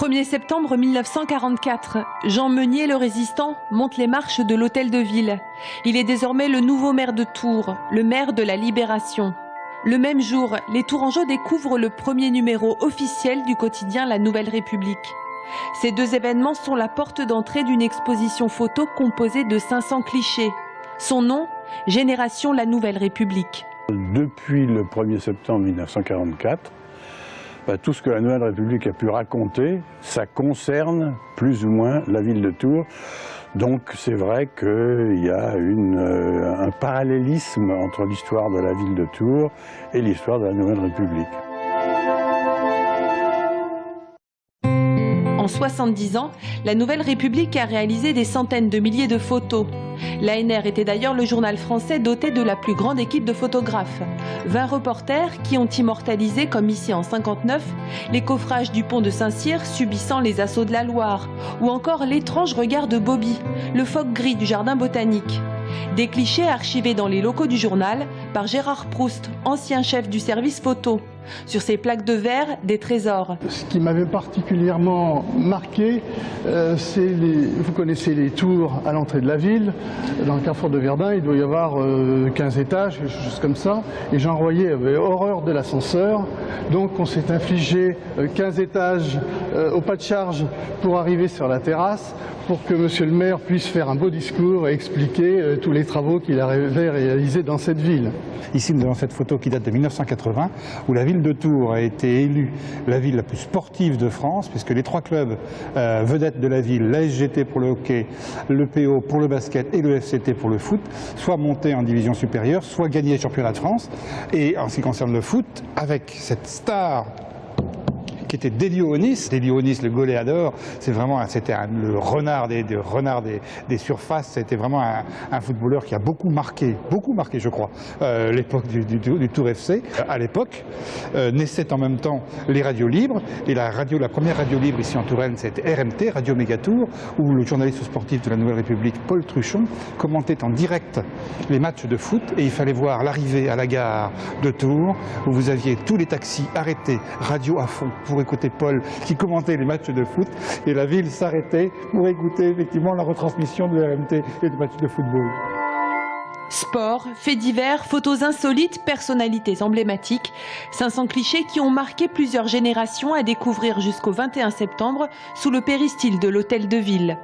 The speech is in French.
1er septembre 1944, Jean Meunier, le résistant, monte les marches de l'Hôtel de Ville. Il est désormais le nouveau maire de Tours, le maire de la Libération. Le même jour, les Tourangeaux découvrent le premier numéro officiel du quotidien La Nouvelle République. Ces deux événements sont la porte d'entrée d'une exposition photo composée de 500 clichés. Son nom, Génération La Nouvelle République. Depuis le 1er septembre 1944, tout ce que la Nouvelle République a pu raconter, ça concerne plus ou moins la ville de Tours. Donc c'est vrai qu'il y a un parallélisme entre l'histoire de la ville de Tours et l'histoire de la Nouvelle République. En 70 ans, la Nouvelle République a réalisé des centaines de milliers de photos. L'ANR était d'ailleurs le journal français doté de la plus grande équipe de photographes. 20 reporters qui ont immortalisé, comme ici en 59, les coffrages du pont de Saint-Cyr subissant les assauts de la Loire, ou encore l'étrange regard de Bobby, le phoque gris du jardin botanique. Des clichés archivés dans les locaux du journal par Gérard Proust, ancien chef du service photo. Sur ces plaques de verre, des trésors. Ce qui m'avait particulièrement marqué, vous connaissez les tours à l'entrée de la ville, dans le carrefour de Verdun, il doit y avoir 15 étages, quelque chose comme ça, et Jean Royer avait horreur de l'ascenseur, donc on s'est infligé 15 étages au pas de charge pour arriver sur la terrasse, pour que monsieur le maire puisse faire un beau discours et expliquer tous les travaux qu'il avait réalisés dans cette ville. Ici, nous avons cette photo qui date de 1980, où la ville de Tours a été élue la ville la plus sportive de France, puisque les trois clubs vedettes de la ville, la SGT pour le hockey, le PO pour le basket et le FCT pour le foot, soit montés en division supérieure, soit gagné le championnat de France. Et en ce qui concerne le foot, avec cette star qui était Delionis. Delionis, le goléador, c'était le renard des surfaces. C'était vraiment un footballeur qui a beaucoup marqué je crois, l'époque du Tour FC. À l'époque, naissaient en même temps les radios libres. Et la première radio libre ici en Touraine, c'était RMT, Radio Mégatour, où le journaliste sportif de la Nouvelle République, Paul Truchon, commentait en direct les matchs de foot. Et il fallait voir l'arrivée à la gare de Tours, où vous aviez tous les taxis arrêtés, radio à fond, pour écouter Paul qui commentait les matchs de foot, et la ville s'arrêtait pour écouter effectivement la retransmission de RMT et des matchs de football. Sport, faits divers, photos insolites, personnalités emblématiques, 500 clichés qui ont marqué plusieurs générations à découvrir jusqu'au 21 septembre sous le péristyle de l'Hôtel de Ville.